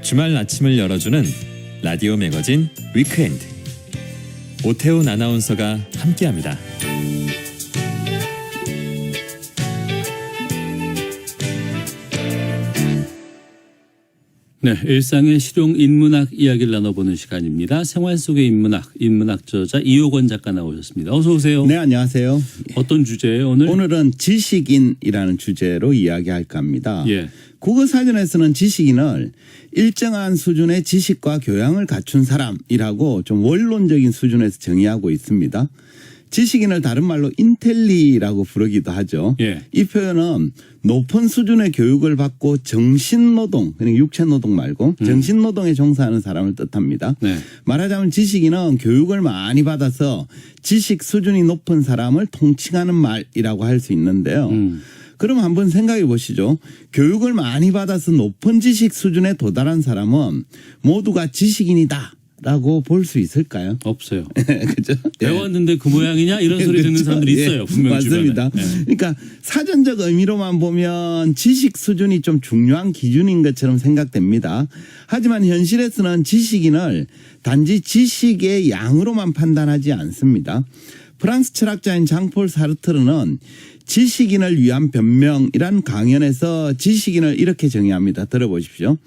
주말 아침을 열어주는 라디오 매거진 위크엔드. 오태훈 아나운서가 함께합니다. 네, 일상의 실용 인문학 이야기를 나눠보는 시간입니다. 생활 속의 인문학, 인문학 저자 이호건 작가 나오셨습니다. 어서 오세요. 네, 안녕하세요. 어떤 주제예요, 오늘? 오늘은 지식인이라는 주제로 이야기할까 합니다. 예. 국어사전에서는 지식인을 일정한 수준의 지식과 교양을 갖춘 사람이라고 좀 원론적인 수준에서 정의하고 있습니다. 지식인을 다른 말로 인텔리라고 부르기도 하죠. 예. 이 표현은 높은 수준의 교육을 받고 정신노동, 그러니까 육체노동 말고 정신노동에 종사하는 사람을 뜻합니다. 네. 말하자면 지식인은 교육을 많이 받아서 지식 수준이 높은 사람을 통칭하는 말이라고 할 수 있는데요. 그럼 한번 생각해 보시죠. 교육을 많이 받아서 높은 지식 수준에 도달한 사람은 모두가 지식인이다 라고 볼 수 있을까요? 없어요. 그죠? 배웠는데 그 모양이냐? 이런 소리 듣는 사람들이 있어요. 분명히 맞습니다. 주변에. 네. 그러니까 사전적 의미로만 보면 지식 수준이 좀 중요한 기준인 것처럼 생각됩니다. 하지만 현실에서는 지식인을 단지 지식의 양으로만 판단하지 않습니다. 프랑스 철학자인 장폴 사르트르는 지식인을 위한 변명이란 강연에서 지식인을 이렇게 정의합니다. 들어보십시오.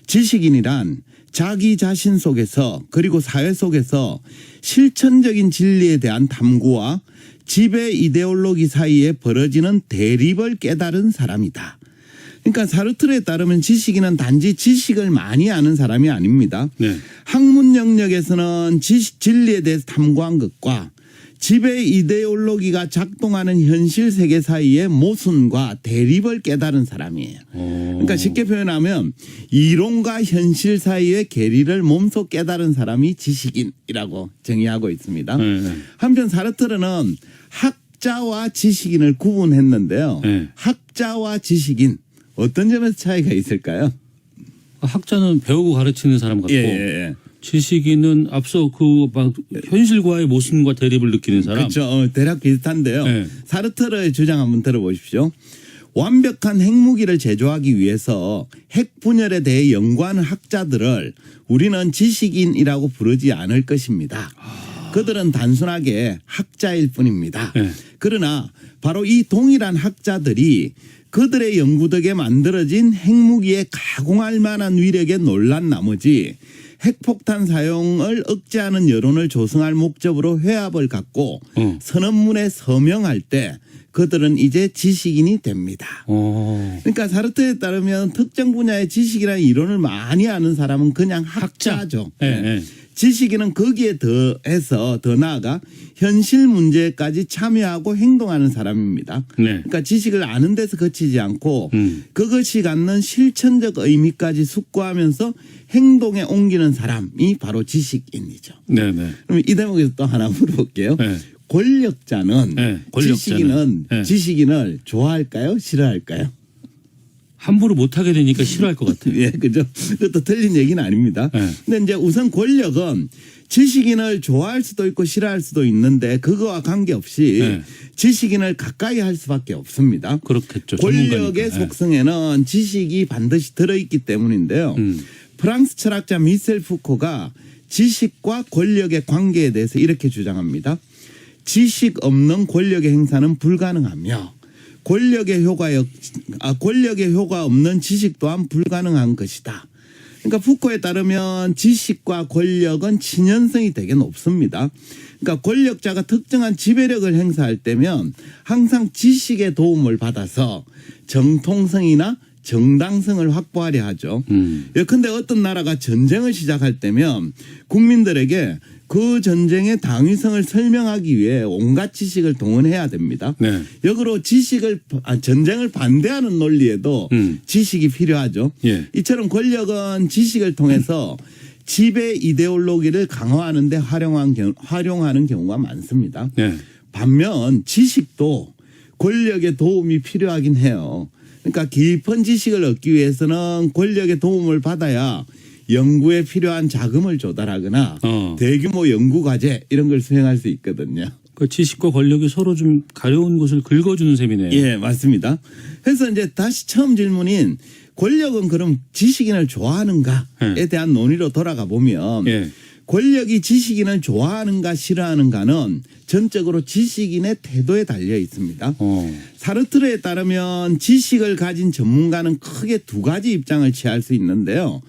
지식인이란 자기 자신 속에서 그리고 사회 속에서 실천적인 진리에 대한 탐구와 지배 이데올로기 사이에 벌어지는 대립을 깨달은 사람이다. 그러니까 사르트르에 따르면 지식인은 단지 지식을 많이 아는 사람이 아닙니다. 네. 학문 영역에서는 진리에 대해서 탐구한 것과 지배 이데올로기가 작동하는 현실 세계 사이의 모순과 대립을 깨달은 사람이에요. 그러니까 쉽게 표현하면 이론과 현실 사이의 괴리를 몸소 깨달은 사람이 지식인이라고 정의하고 있습니다. 한편 사르트르는 학자와 지식인을 구분했는데요. 네. 학자와 지식인 어떤 점에서 차이가 있을까요? 학자는 배우고 가르치는 사람 같고 예. 지식인은 앞서 그 막 현실과의 모순과 대립을 느끼는 사람. 그렇죠. 대략 비슷한데요. 네. 사르트르의 주장 한번 들어보십시오. 완벽한 핵무기를 제조하기 위해서 핵 분열에 대해 연구하는 학자들을 우리는 지식인이라고 부르지 않을 것입니다. 그들은 단순하게 학자일 뿐입니다. 네. 그러나 바로 이 동일한 학자들이 그들의 연구 덕에 만들어진 핵무기에 가공할 만한 위력에 놀란 나머지 핵폭탄 사용을 억제하는 여론을 조성할 목적으로 회합을 갖고 선언문에 서명할 때 그들은 이제 지식인이 됩니다. 그러니까 사르트르에 따르면 특정 분야의 지식이라는 이론을 많이 아는 사람은 그냥 학자죠. 네. 지식인은 거기에 더해서 더 나아가 현실 문제까지 참여하고 행동하는 사람입니다. 네. 그러니까 지식을 아는 데서 그치지 않고 그것이 갖는 실천적 의미까지 숙고하면서 행동에 옮기는 사람이 바로 지식인이죠. 네네. 그럼 이 대목에서 또 하나 물어볼게요. 네. 권력자는 권력자는. 지식인을 좋아할까요? 싫어할까요? 함부로 못하게 되니까 싫어할 것 같아요. 예, 그죠. 그것도 틀린 얘기는 아닙니다. 네. 근데 이제 우선 권력은 지식인을 좋아할 수도 있고 싫어할 수도 있는데 그거와 관계없이 네. 지식인을 가까이 할 수밖에 없습니다. 그렇겠죠. 권력의 전문가니까. 속성에는 지식이 반드시 들어있기 때문인데요. 프랑스 철학자 미셀 푸코가 지식과 권력의 관계에 대해서 이렇게 주장합니다. 지식 없는 권력의 행사는 불가능하며 권력의 효과 없는 지식 또한 불가능한 것이다. 그러니까 푸코에 따르면 지식과 권력은 친연성이 되게 높습니다. 그러니까 권력자가 특정한 지배력을 행사할 때면 항상 지식의 도움을 받아서 정통성이나 정당성을 확보하려 하죠. 예컨대 어떤 나라가 전쟁을 시작할 때면 국민들에게 그 전쟁의 당위성을 설명하기 위해 온갖 지식을 동원해야 됩니다. 네. 역으로 전쟁을 반대하는 논리에도 지식이 필요하죠. 예. 이처럼 권력은 지식을 통해서 지배 이데올로기를 강화하는 데 활용하는 경우가 많습니다. 네. 반면 지식도 권력의 도움이 필요하긴 해요. 그러니까 깊은 지식을 얻기 위해서는 권력의 도움을 받아야 연구에 필요한 자금을 조달하거나 대규모 연구 과제 이런 걸 수행할 수 있거든요. 그 지식과 권력이 서로 좀 가려운 곳을 긁어주는 셈이네요. 예, 맞습니다. 그래서 이제 다시 처음 질문인 권력은 그럼 지식인을 좋아하는가에 대한 논의로 돌아가 보면 예. 권력이 지식인을 좋아하는가 싫어하는가는 전적으로 지식인의 태도에 달려 있습니다. 사르트르에 따르면 지식을 가진 전문가는 크게 두 가지 입장을 취할 수 있는데요.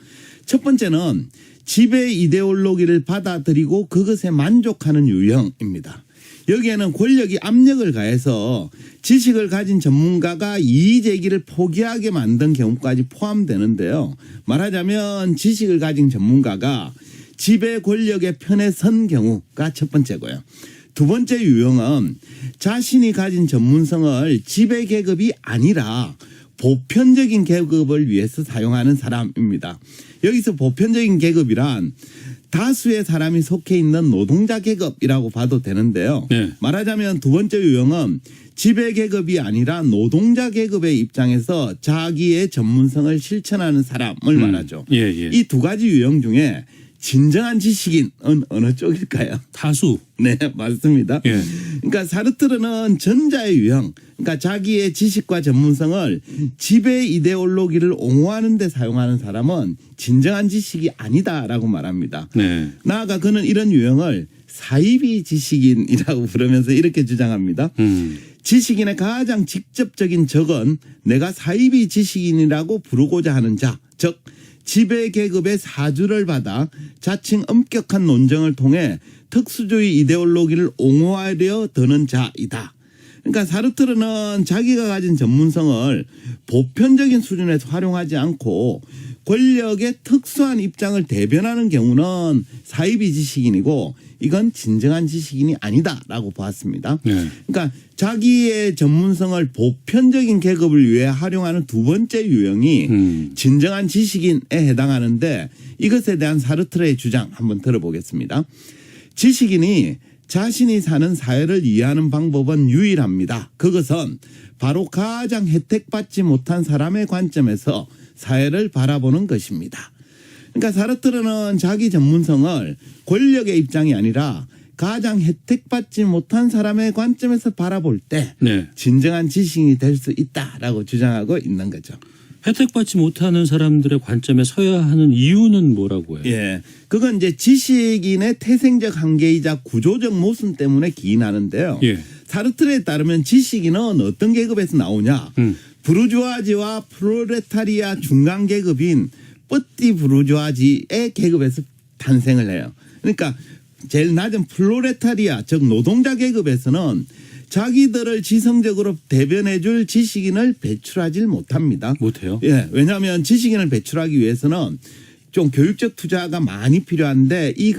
첫 번째는 지배 이데올로기를 받아들이고 그것에 만족하는 유형입니다. 여기에는 권력이 압력을 가해서 지식을 가진 전문가가 이의제기를 포기하게 만든 경우까지 포함되는데요. 말하자면 지식을 가진 전문가가 지배 권력의 편에 선 경우가 첫 번째고요. 두 번째 유형은 자신이 가진 전문성을 지배 계급이 아니라 보편적인 계급을 위해서 사용하는 사람입니다. 여기서 보편적인 계급이란 다수의 사람이 속해 있는 노동자 계급이라고 봐도 되는데요. 네. 말하자면 두 번째 유형은 지배 계급이 아니라 노동자 계급의 입장에서 자기의 전문성을 실천하는 사람을 말하죠. 예, 예. 이 두 가지 유형 중에 진정한 지식인은 어느 쪽일까요? 다수. 네, 맞습니다. 예. 그러니까 사르트르는 전자의 유형, 그러니까 자기의 지식과 전문성을 지배 이데올로기를 옹호하는 데 사용하는 사람은 진정한 지식이 아니다라고 말합니다. 네. 나아가 그는 이런 유형을 사이비 지식인이라고 부르면서 이렇게 주장합니다. 지식인의 가장 직접적인 적은 내가 사이비 지식인이라고 부르고자 하는 자, 즉 지배 계급의 사주를 받아 자칭 엄격한 논쟁을 통해 특수주의 이데올로기를 옹호하려 드는 자이다. 그러니까 사르트르는 자기가 가진 전문성을 보편적인 수준에서 활용하지 않고 권력의 특수한 입장을 대변하는 경우는 사이비 지식인이고 이건 진정한 지식인이 아니다라고 보았습니다. 네. 그러니까 자기의 전문성을 보편적인 계급을 위해 활용하는 두 번째 유형이 진정한 지식인에 해당하는데 이것에 대한 사르트르의 주장 한번 들어보겠습니다. 지식인이 자신이 사는 사회를 이해하는 방법은 유일합니다. 그것은 바로 가장 혜택받지 못한 사람의 관점에서 사회를 바라보는 것입니다. 그러니까 사르트르는 자기 전문성을 권력의 입장이 아니라 가장 혜택받지 못한 사람의 관점에서 바라볼 때 네. 진정한 지식인이 될 수 있다라고 주장하고 있는 거죠. 혜택받지 못하는 사람들의 관점에 서야 하는 이유는 뭐라고 해요? 예. 그건 이제 지식인의 태생적 한계이자 구조적 모순 때문에 기인하는데요. 예. 사르트르에 따르면 지식인은 어떤 계급에서 나오냐. 부르주아지와 프롤레타리아 중간 계급인 뻗디 부르주아지의 계급에서 탄생을 해요. 그러니까 제일 낮은 플로레타리아 즉 노동자 계급에서는 자기들을 지성적으로 대변해 줄 지식인을 배출하지 못합니다. 못해요? 예, 왜냐하면 지식인을 배출하기 위해서는 좀 교육적 투자가 많이 필요한데 이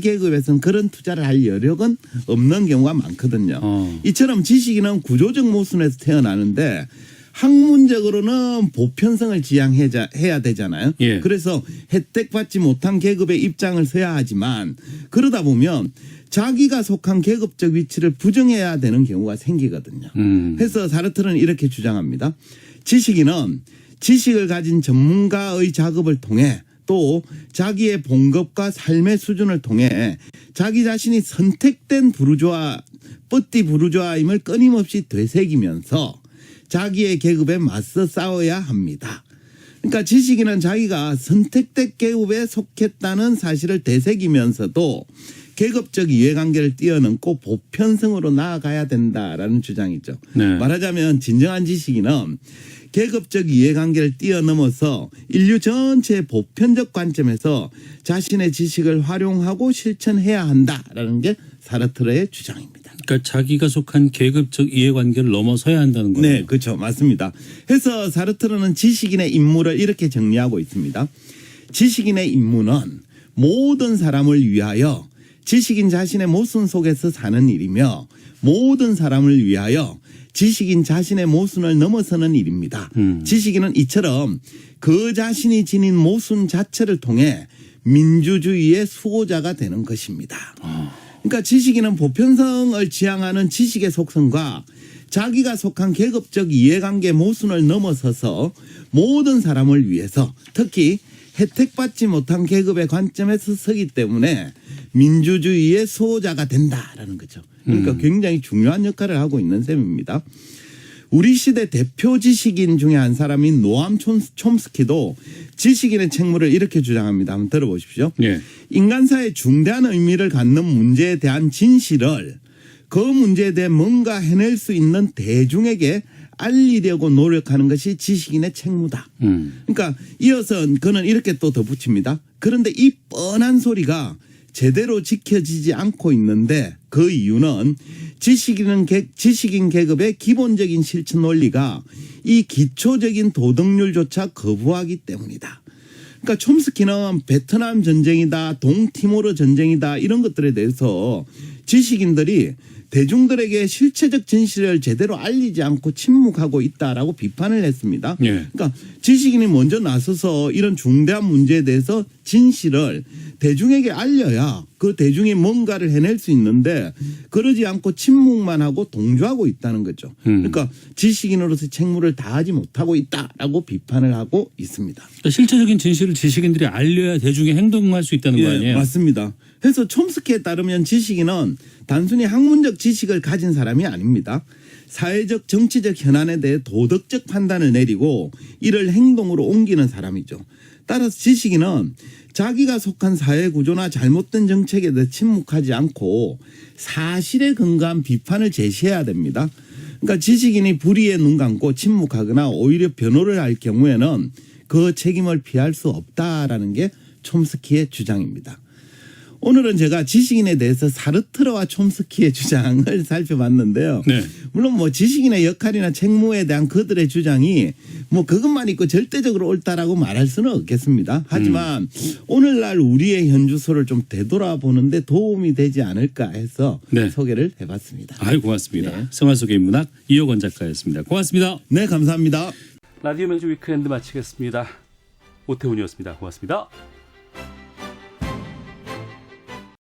계급에서는 그런 투자를 할 여력은 없는 경우가 많거든요. 이처럼 지식인은 구조적 모순에서 태어나는데 학문적으로는 보편성을 지향해야 되잖아요. 예. 그래서 혜택받지 못한 계급의 입장을 서야 하지만 그러다 보면 자기가 속한 계급적 위치를 부정해야 되는 경우가 생기거든요. 그래서 사르트르는 이렇게 주장합니다. 지식인은 지식을 가진 전문가의 작업을 통해 또 자기의 봉급과 삶의 수준을 통해 자기 자신이 선택된 뻗디 부르주아임을 끊임없이 되새기면서 자기의 계급에 맞서 싸워야 합니다. 그러니까 지식인은 자기가 선택된 계급에 속했다는 사실을 되새기면서도 계급적 이해관계를 뛰어넘고 보편성으로 나아가야 된다라는 주장이죠. 네. 말하자면 진정한 지식인은 계급적 이해관계를 뛰어넘어서 인류 전체의 보편적 관점에서 자신의 지식을 활용하고 실천해야 한다라는 게 사르트르의 주장입니다. 그러니까 자기가 속한 계급적 이해관계를 넘어서야 한다는 거예요. 네, 그렇죠. 맞습니다. 해서 사르트르는 지식인의 임무를 이렇게 정리하고 있습니다. 지식인의 임무는 모든 사람을 위하여 지식인 자신의 모순 속에서 사는 일이며 모든 사람을 위하여 지식인 자신의 모순을 넘어서는 일입니다. 지식인은 이처럼 그 자신이 지닌 모순 자체를 통해 민주주의의 수호자가 되는 것입니다. 그러니까 지식인은 보편성을 지향하는 지식의 속성과 자기가 속한 계급적 이해관계 모순을 넘어서서 모든 사람을 위해서 특히 혜택받지 못한 계급의 관점에서 서기 때문에 민주주의의 수호자가 된다라는 거죠. 그러니까 굉장히 중요한 역할을 하고 있는 셈입니다. 우리 시대 대표 지식인 중에 한 사람인 노암 촘스키도 지식인의 책무를 이렇게 주장합니다. 한번 들어보십시오. 예. 인간사에 중대한 의미를 갖는 문제에 대한 진실을 그 문제에 대해 뭔가 해낼 수 있는 대중에게 알리려고 노력하는 것이 지식인의 책무다. 그러니까 이어서 그는 이렇게 또 덧붙입니다. 그런데 이 뻔한 소리가 제대로 지켜지지 않고 있는데 그 이유는 지식인 계급의 기본적인 실천 원리가 이 기초적인 도덕률조차 거부하기 때문이다. 그러니까 촘스키는 베트남 전쟁이다, 동티모르 전쟁이다 이런 것들에 대해서 지식인들이 대중들에게 실체적 진실을 제대로 알리지 않고 침묵하고 있다라고 비판을 했습니다. 예. 그러니까 지식인이 먼저 나서서 이런 중대한 문제에 대해서 진실을 대중에게 알려야 그 대중이 뭔가를 해낼 수 있는데 그러지 않고 침묵만 하고 동조하고 있다는 거죠. 그러니까 지식인으로서 책무를 다하지 못하고 있다라고 비판을 하고 있습니다. 그러니까 실체적인 진실을 지식인들이 알려야 대중이 행동할 수 있다는 거 아니에요? 맞습니다. 그래서 촘스키에 따르면 지식인은 단순히 학문적 지식을 가진 사람이 아닙니다. 사회적 정치적 현안에 대해 도덕적 판단을 내리고 이를 행동으로 옮기는 사람이죠. 따라서 지식인은 자기가 속한 사회 구조나 잘못된 정책에 대해 침묵하지 않고 사실에 근거한 비판을 제시해야 됩니다. 그러니까 지식인이 불의에 눈 감고 침묵하거나 오히려 변호를 할 경우에는 그 책임을 피할 수 없다라는 게 촘스키의 주장입니다. 오늘은 제가 지식인에 대해서 사르트르와 촘스키의 주장을 살펴봤는데요. 네. 물론 뭐 지식인의 역할이나 책무에 대한 그들의 주장이 뭐 그것만 있고 절대적으로 옳다라고 말할 수는 없겠습니다. 하지만 오늘날 우리의 현주소를 좀 되돌아보는데 도움이 되지 않을까 해서 네. 소개를 해봤습니다. 아유, 고맙습니다. 네. 생활 속의 인문학 이호건 작가였습니다. 고맙습니다. 네, 감사합니다. 라디오 매거진 위크엔드 마치겠습니다. 오태훈이었습니다. 고맙습니다.